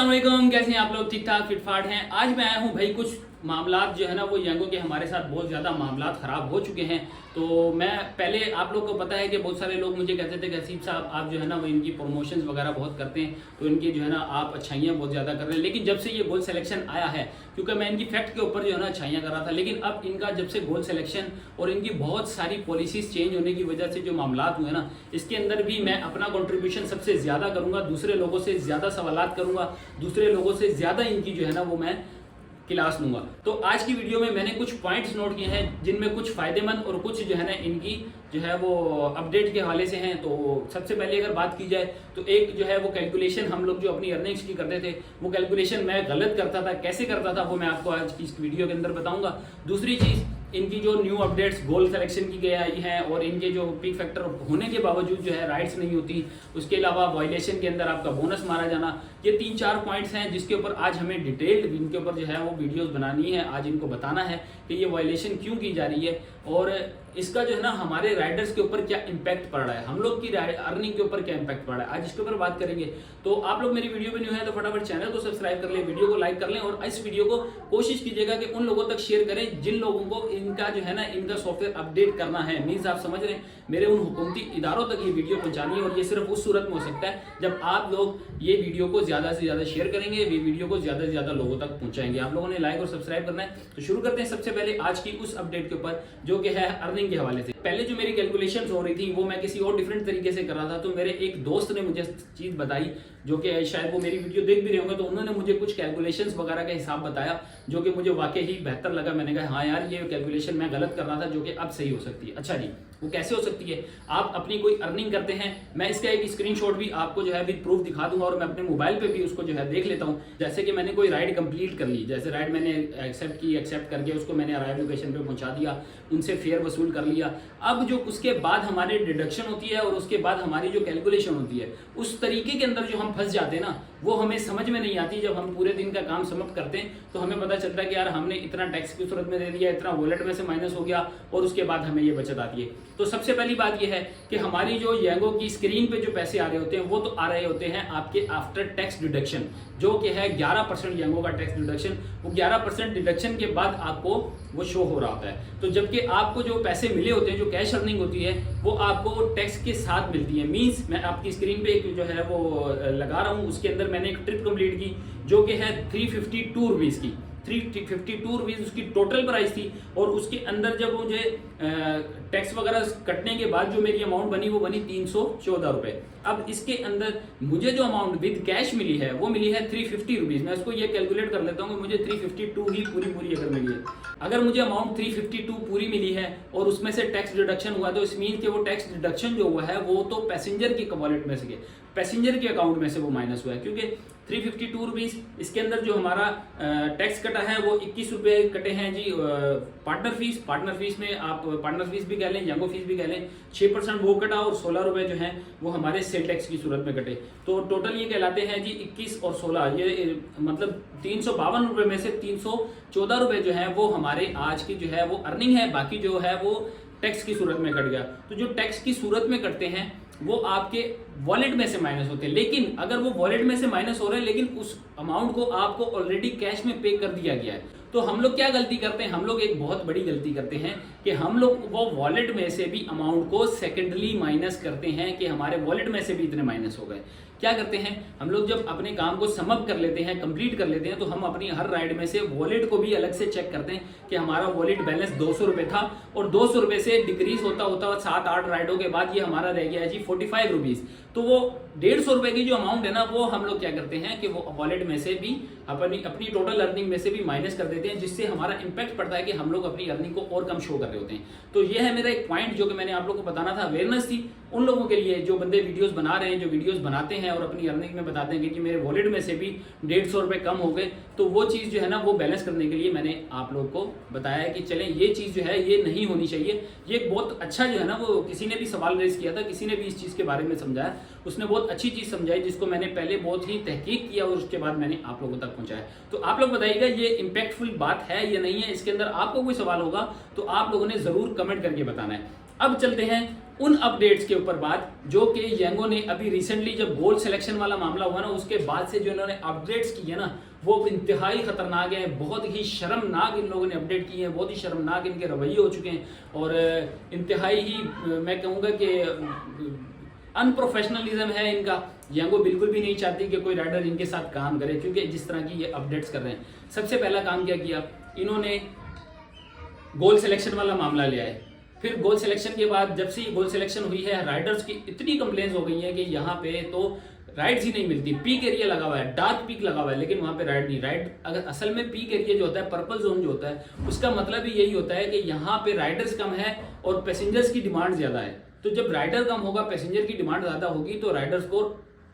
अस्सलामुअलैकुम, कैसे हैं आप लोग? ठीक ठाक फिटफाट हैं। आज मैं आया हूँ भाई, कुछ मामलात जो है ना वो यंगों के हमारे साथ बहुत ज़्यादा मामलात ख़राब हो चुके हैं। तो मैं पहले, आप लोग को पता है कि बहुत सारे लोग मुझे कहते थे कि हसीब साहब आप जो है ना वो इनकी प्रमोशंस वगैरह बहुत करते हैं, तो इनकी जो है ना आप अच्छाइयाँ बहुत ज़्यादा कर रहे हैं। लेकिन जब से ये गोल सिलेक्शन आया है, क्योंकि मैं इनकी फैक्ट के ऊपर जो है ना अच्छाइयाँ कर रहा था, लेकिन अब इनका जब से गोल सिलेक्शन और इनकी बहुत सारी पॉलिसीज चेंज होने की वजह से जो मामलात हुए ना, इसके अंदर भी मैं अपना कंट्रीब्यूशन सबसे ज़्यादा करूँगा, दूसरे लोगों से ज़्यादा सवालात करूँगा, दूसरे लोगों से ज़्यादा इनकी जो है ना वो मैं क्लास लूंगा। तो आज की वीडियो में मैंने कुछ पॉइंट्स नोट किए हैं जिनमें कुछ फायदेमंद और कुछ जो है ना इनकी जो है वो अपडेट के हवाले से हैं। तो सबसे पहले अगर बात की जाए तो एक जो है वो कैलकुलेशन हम लोग जो अपनी अर्निंग्स की करते थे, वो कैलकुलेशन मैं गलत करता था। कैसे करता था वो मैं आपको आज की इस वीडियो के अंदर बताऊंगा। दूसरी चीज़, इनकी जो न्यू अपडेट्स गोल सिलेक्शन की गई आई हैं और इनके जो पीक फैक्टर होने के बावजूद जो है राइट्स नहीं होती, उसके अलावा वायलेशन के अंदर आपका बोनस मारा जाना, ये 3-4 पॉइंट्स हैं जिसके ऊपर आज हमें डिटेल्ड इनके ऊपर जो है वो वीडियोस बनानी है। आज इनको बताना है कि ये वायलेशन क्यों की जा रही है और इसका जो है ना हमारे राइडर्स के ऊपर क्या इम्पैक्ट पड़ रहा है, हम लोग की अर्निंग के ऊपर क्या इम्पैक्ट पड़ रहा है, आज इसके ऊपर बात करेंगे। तो आप लोग मेरी वीडियो पे न्यू है तो फटाफट चैनल को सब्सक्राइब कर लें, वीडियो को लाइक कर लें और इस वीडियो को कोशिश कीजिएगा कि उन लोगों तक शेयर करें जिन लोगों को इनका जो है ना इनका सॉफ्टवेयर अपडेट करना है। मीन्स आप समझ रहे हैं, मेरे उन हुकूमती इदारों तक ये वीडियो पहुंचानी है और ये सिर्फ उस सूरत में हो सकता है जब आप लोग ये वीडियो को ज्यादा से ज्यादा शेयर करेंगे, ये वीडियो को ज्यादा से ज्यादा लोगों तक पहुंचाएंगे। आप लोगों ने लाइक और सब्सक्राइब करना है। तो शुरू करते हैं सबसे पहले आज की उस अपडेट के ऊपर जो कि है अर्निंग के हवाले से। पहले जो मेरी कैलकुलेशंस हो रही थी वो मैं किसी और डिफरेंट तरीके से कर रहा था, तो मेरे एक दोस्त ने मुझे चीज बताई जो कि शायद वो मेरी वीडियो देख भी रहे होंगे, तो उन्होंने मुझे कुछ कैलकुलेशंस वगैरह का हिसाब बताया जो कि मुझे वाकई ही बेहतर लगा। मैंने कहा हाँ यार, ये कैलकुलेशन मैं गलत कर रहा था जो कि अब सही हो सकती है। अच्छा जी, वो कैसे हो सकती है? आप अपनी कोई अर्निंग करते हैं, मैं इसका एक स्क्रीनशॉट भी आपको जो है विद प्रूफ दिखा दूंगा और मैं अपने मोबाइल पे भी उसको जो है देख लेता हूँ। जैसे कि मैंने कोई राइड कंप्लीट कर ली, जैसे राइड मैंने एक्सेप्ट करके उसको मैंने अराइव लोकेशन पे पहुंचा दिया, उनसे फेयर वसूल कर लिया। अब जो उसके बाद हमारी डिडक्शन होती है और उसके बाद हमारी जो कैलकुलेशन होती है, उस तरीके के अंदर जो हम फंस जाते हैं ना, वो हमें समझ में नहीं आती। जब हम पूरे दिन का काम समाप्त करते हैं तो हमें पता चलता है कि यार हमने इतना टैक्स की सूरत में दे दिया, इतना वॉलेट में से माइनस हो गया और उसके बाद हमें ये बचत आती है। तो सबसे पहली बात यह है कि हमारी जो यांगो की स्क्रीन पे जो पैसे आ रहे होते हैं वो तो आ रहे होते हैं आपके आफ्टर टैक्स डिडक्शन, जो कि है 11% यांगो का टैक्स डिडक्शन। वो 11% डिडक्शन के बाद आपको वो शो हो रहा होता है। तो जबकि आपको जो पैसे मिले होते हैं, जो कैश अर्निंग होती है, वो आपको टैक्स के साथ मिलती है। मींस मैं आपकी स्क्रीन पे एक जो है वो लगा रहा हूँ, उसके अंदर मैंने एक ट्रिप कंप्लीट की जो कि है 352 रुपीज़ की। 352 रुपीज़ उसकी टोटल प्राइस थी और उसके अंदर जब मुझे टैक्स वगैरह कटने के बाद जो मेरी अमाउंट बनी वो बनी 314 रुपये। अब इसके अंदर मुझे जो अमाउंट विद कैश मिली है वो मिली है 350 रुपीज़। मैं इसको ये कैलकुलेट कर लेता हूँ कि मुझे 352 ही पूरी अगर मिली है। अगर मुझे अमाउंट 352 पूरी मिली है और उसमें से टैक्स डिडक्शन हुआ तो इस मीन के वो टैक्स डिडक्शन जो हुआ है वो तो पैसेंजर की वॉलेट में से, पैसेंजर के अकाउंट में से वो माइनस हुआ है। क्योंकि 352 रुपीज़ इसके अंदर जो हमारा टैक्स कटा है वो 21 रुपये कटे हैं जी। पार्टनर फीस में आप पार्टनर फीस भी कह लें, यंगो फीस भी कह लें, 6% वो कटा और 16 रुपये जो है वो हमारे सेल टैक्स की सूरत में कटे। तो टोटल ये कहलाते हैं जी 21 और 16, ये मतलब 352 रुपये में से 314 रुपये जो है वो हमारे आज की जो है वो अर्निंग है। बाकी जो है वो टैक्स की सूरत में कट गया। तो जो टैक्स की सूरत में कटते हैं वो आपके वॉलेट में से माइनस होते हैं। लेकिन अगर वो वॉलेट में से माइनस हो रहे हैं लेकिन उस अमाउंट को आपको ऑलरेडी कैश में पे कर दिया गया है, तो हम लोग क्या गलती करते हैं? हम लोग एक बहुत बड़ी गलती करते हैं कि हम लोग वो वॉलेट में से भी अमाउंट को सेकेंडली माइनस करते हैं कि हमारे वॉलेट में से भी इतने माइनस हो गए। क्या करते हैं हम लोग? जब अपने काम को समअप कर लेते हैं, कंप्लीट कर लेते हैं, तो हम अपनी हर राइड में से वॉलेट को भी अलग से चेक करते हैं कि हमारा वॉलेट बैलेंस 200 रुपये था और 200 रुपये से डिक्रीज होता होता 7-8 राइडों के बाद ये हमारा रह गया है जी 45 रुपीज़। तो वो 150 रुपये की जो अमाउंट है ना, वो हम लोग क्या करते हैं कि वो वॉलेट में से भी अपनी टोटल अर्निंग में से भी माइनस कर देते हैं, जिससे हमारा इंपैक्ट पड़ता है कि हम लोग अपनी अर्निंग को और कम शो कर रहे होते हैं। तो ये है मेरा एक पॉइंट जो कि मैंने आप लोगों को बताना था। अवेयरनेस थी उन लोगों के लिए जो बंदे वीडियोस बना रहे हैं, जो वीडियोस बनाते हैं और अपनी अर्निंग में बताते हैं कि मेरे वॉलेट में से भी 150 रुपये कम हो गए। तो वो चीज़ जो है ना वो बैलेंस करने के लिए मैंने आप लोग को बताया है कि चलें ये चीज़ जो है ये नहीं होनी चाहिए। ये बहुत अच्छा जो है ना, वो किसी ने भी सवाल रेज किया था, किसी ने भी इस चीज़ के बारे में समझाया, उसने बहुत अच्छी चीज़ समझाई जिसको मैंने पहले बहुत ही तहकीक किया और उसके बाद मैंने आप लोगों तक पहुंचाया। तो आप लोग बताइएगा ये इम्पैक्टफुल बात है या नहीं है। इसके अंदर आपको कोई सवाल होगा तो आप लोगों ने ज़रूर कमेंट करके बताना है। अब चलते हैं उन अपडेट्स के ऊपर बात जो कि येंगो ने अभी रिसेंटली जब गोल्ड सिलेक्शन वाला मामला हुआ ना, उसके बाद से जो इन्होंने अपडेट्स की है ना, वो इंतहाई खतरनाक है। बहुत ही शर्मनाक इन लोगों ने अपडेट किए हैं, बहुत ही शर्मनाक इनके रवैये हो चुके हैं और इंतहाई ही मैं कहूँगा कि अनप्रोफेशनलिज्म है इनका। येंगो बिल्कुल भी नहीं चाहती कि कोई राइडर इनके साथ काम करे, क्योंकि जिस तरह की ये अपडेट्स कर रहे हैं। सबसे पहला काम क्या किया इन्होंने, गोल्ड सिलेक्शन वाला मामला ले आए। फिर गोल सिलेक्शन के बाद जब से गोल सिलेक्शन हुई है, राइडर्स की इतनी कंप्लेंट्स हो गई हैं कि यहाँ पे तो राइड्स ही नहीं मिलती। पीक एरिया लगा हुआ है, डार्क पीक लगा हुआ है, लेकिन वहाँ पे राइड नहीं। राइड अगर असल में पीक एरिया जो होता है, पर्पल जोन जो होता है, उसका मतलब ही यही होता है कि यहाँ पे राइडर्स कम है और पैसेंजर्स की डिमांड ज़्यादा है। तो जब राइडर कम होगा, पैसेंजर की डिमांड ज़्यादा होगी, तो राइडर्स को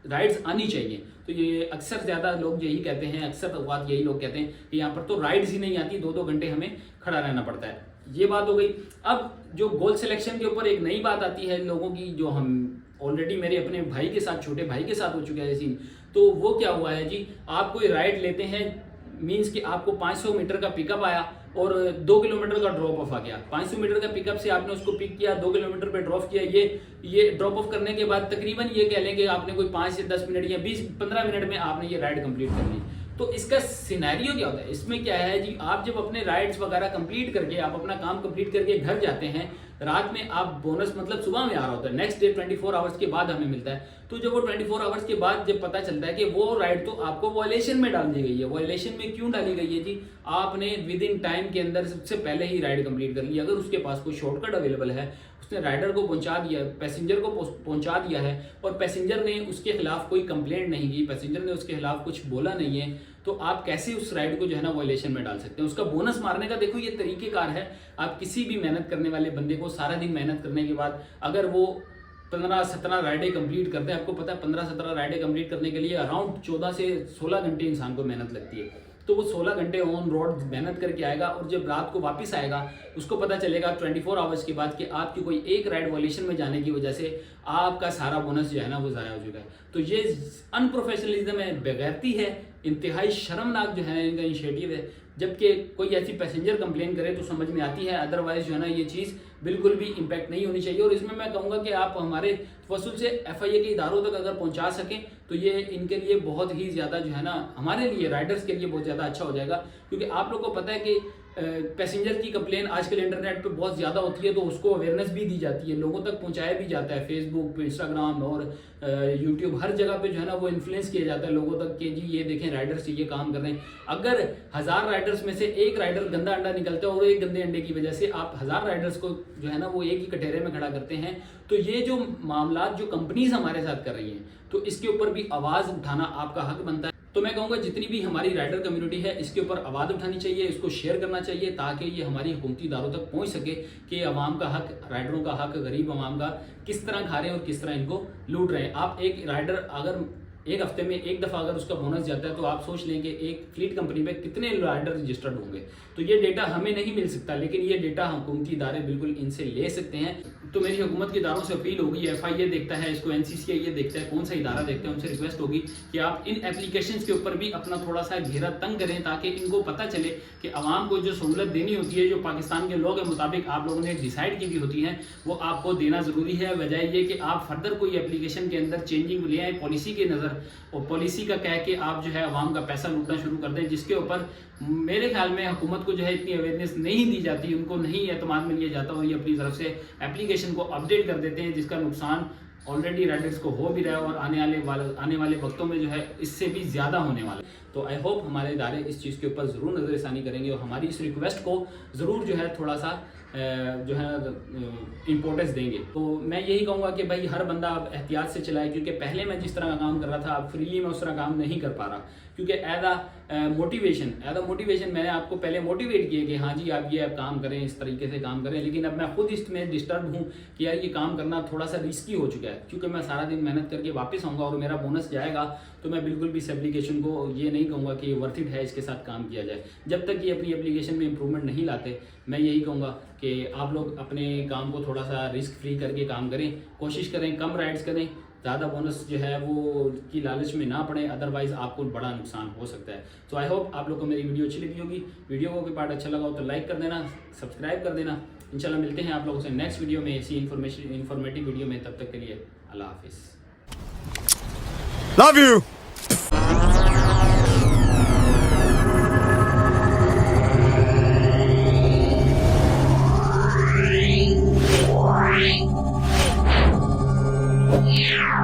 राइड्स आनी चाहिए। तो ये अक्सर ज़्यादा लोग यही कहते हैं, अक्सर बात यही लोग कहते हैं कि यहाँ पर तो राइड्स ही नहीं आती, 2-2 घंटे हमें खड़ा रहना पड़ता है। ये बात हो गई। अब जो गोल सिलेक्शन के ऊपर एक नई बात आती है लोगों की, जो हम ऑलरेडी मेरे अपने भाई के साथ, छोटे भाई के साथ हो चुका है सीन। तो वो क्या हुआ है जी, आप कोई राइड लेते हैं, मीन्स कि आपको 500 मीटर का पिकअप आया और 2 किलोमीटर का ड्रॉप ऑफ आ गया। 500 मीटर का पिकअप से आपने उसको पिक किया, 2 किलोमीटर पे ड्रॉप किया। ये ड्रॉप ऑफ करने के बाद तकरीबन ये कह लें कि आपने कोई 5 से 10 मिनट या 20-15 मिनट में आपने ये राइड कंप्लीट कर ली। तो इसका सिनेरियो क्या होता है, इसमें क्या है जी, आप जब अपने राइड्स वगैरह कंप्लीट करके, आप अपना काम कंप्लीट करके घर जाते हैं, रात में आप बोनस मतलब सुबह में आ रहा होता है, नेक्स्ट डे 24 आवर्स के बाद हमें मिलता है। तो जब वो 24 आवर्स के बाद जब पता चलता है कि वो राइड तो आपको वायलेशन में डाल दी गई है। वायलेशन में क्यों डाली गई है जी, आपने विद इन टाइम के अंदर सबसे पहले ही राइड कंप्लीट कर ली। अगर उसके पास कोई शॉर्टकट अवेलेबल है, उसने राइडर को पहुंचा दिया, पैसेंजर को पहुंचा दिया है और पैसेंजर ने उसके खिलाफ कोई कंप्लेंट नहीं की, पैसेंजर ने उसके खिलाफ कुछ बोला नहीं है, तो आप कैसे उस राइड को जो है ना वायलेशन में डाल सकते हैं। उसका बोनस मारने का देखो ये तरीकेकार है। आप किसी भी मेहनत करने वाले बंदे को सारा दिन मेहनत करने के बाद अगर वो 15-17 राइडें कंप्लीट करते हैं, आपको पता है 15-17 राइडें कंप्लीट करने के लिए अराउंड 14 से 16 घंटे इंसान को मेहनत लगती है। तो वो 16 घंटे ऑन रोड मेहनत करके आएगा और जब रात को वापस आएगा, उसको पता चलेगा 24 आवर्स के बाद कि आपकी कोई एक राइड वायलेशन में जाने की वजह से आपका सारा बोनस जो है ना वो ज़ाया हो चुका है। तो ये अनप्रोफेशनलिज्म है, बेगैरती है, इंतहाई शर्मनाक जो है इनका इनिशिएटिव है। जबकि कोई ऐसी पैसेंजर कंप्लेन करे तो समझ में आती है, अदरवाइज जो है ना ये चीज़ बिल्कुल भी इम्पैक्ट नहीं होनी चाहिए। और इसमें मैं कहूँगा कि आप हमारे तवस्सुल से FIA के इदारों तक अगर पहुँचा सकें तो ये इनके लिए बहुत ही ज़्यादा जो है ना, हमारे लिए राइडर्स के लिए बहुत ज़्यादा अच्छा हो जाएगा। क्योंकि आप लोग को पता है कि पैसेंजर की कंप्लेन आजकल इंटरनेट पे बहुत ज़्यादा होती है, तो उसको अवेयरनेस भी दी जाती है, लोगों तक पहुंचाया भी जाता है, फेसबुक, इंस्टाग्राम और यूट्यूब, हर जगह पे जो है ना वो इन्फ्लुएंस किया जाता है लोगों तक कि जी ये देखें राइडर्स ये काम कर रहे हैं। अगर 1000 राइडर्स में से एक राइडर गंदा अंडा निकलता है और एक गंदे अंडे की वजह से आप 1000 राइडर्स को जो है ना वो एक ही कटहरे में खड़ा करते हैं, तो ये जो मामला जो कंपनीज हमारे साथ कर रही हैं, तो इसके ऊपर भी आवाज़ उठाना आपका हक बनता है। तो मैं कहूँगा जितनी भी हमारी राइडर कम्युनिटी है इसके ऊपर आवाज़ उठानी चाहिए, इसको शेयर करना चाहिए ताकि ये हमारी हुकूमती इदारों तक पहुँच सके कि अवाम का हक, राइडरों का हक, गरीब अवाम का किस तरह खा रहे हैं और किस तरह इनको लूट रहे हैं। आप एक राइडर अगर एक हफ्ते में एक दफ़ा अगर उसका बोनस जाता है तो आप सोच लें कि एक फ्लीट कंपनी में कितने राइडर रजिस्टर्ड होंगे। तो ये डेटा हमें नहीं मिल सकता, लेकिन ये डेटा हुकूमती इदारे बिल्कुल इनसे ले सकते हैं। तो मेरी हुकूमत के इदारों से अपील होगी, FIA देखता है इसको, NCCI देखता है, कौन सा इदारा देखता है, उनसे रिक्वेस्ट होगी कि आप इन एप्लीकेशंस के ऊपर भी अपना थोड़ा सा घेरा तंग करें ताकि इनको पता चले कि आवाम को जो सहूलत देनी होती है, जो पाकिस्तान के लॉ के मुताबिक आप लोगों ने डिसाइड की भी होती है, वो आपको देना ज़रूरी है। बजाय ये कि आप फर्दर कोई एप्लीकेशन के अंदर चेंजिंग ले आए पॉलिसी के नज़र और पॉलिसी का कह के आप जो है आवाम का पैसा लूटना शुरू कर दें, जिसके ऊपर मेरे ख्याल में हुकूमत को जो है इतनी अवेयरनेस नहीं दी जाती, उनको नहीं एतमाद में लिया जाता और ये अपनी तरफ से एप्लीकेशन को अपडेट कर देते हैं, जिसका नुकसान ऑलरेडी राइडर्स को हो भी रहा है और आने वाले वक्तों में जो है इससे भी ज़्यादा होने वाला है। तो आई होप हमारे इदारे इस चीज़ के ऊपर ज़रूर नज़रसानी करेंगे और हमारी इस रिक्वेस्ट को ज़रूर जो है थोड़ा सा जो है इम्पोर्टेंस देंगे। तो मैं यही कहूँगा कि भाई हर बंदा अब एहतियात से चलाए, क्योंकि पहले मैं जिस तरह का काम कर रहा था अब फ्रीली मैं उस तरह काम नहीं कर पा रहा, क्योंकि एज अ मोटिवेशन मैंने आपको पहले मोटिवेट किया कि हाँ जी आप ये काम करें, इस तरीके से काम करें, लेकिन अब मैं खुद इसमें डिस्टर्ब हूँ कि यार ये काम करना थोड़ा सा रिस्की हो चुका है। क्योंकि मैं सारा दिन मेहनत करके वापस आऊँगा और मेरा बोनस जाएगा, तो मैं बिल्कुल भी इस एप्लीकेशन को ये नहीं कहूँगा कि वर्थ इट है इसके साथ काम किया जाए। जब तक ये अपनी एप्लीकेशन में इंप्रूवमेंट नहीं लाते, मैं यही कहूँगा कि आप लोग अपने काम को थोड़ा सा रिस्क फ्री करके काम करें, कोशिश करें कम राइड्स करें, ज़्यादा बोनस जो है वो की लालच में ना पड़े, अदरवाइज आपको बड़ा नुकसान हो सकता है। तो आई होप आप लोग को मेरी वीडियो अच्छी लगी होगी। वीडियो को पार्ट अच्छा लगा हो तो लाइक कर देना, सब्सक्राइब कर देना। इंशाल्लाह मिलते हैं आप लोगों से नेक्स्ट वीडियो में, ऐसी इन्फॉर्मेटिव वीडियो में। तब तक के लिए अल्लाह हाफिज़। Love you. Yeah.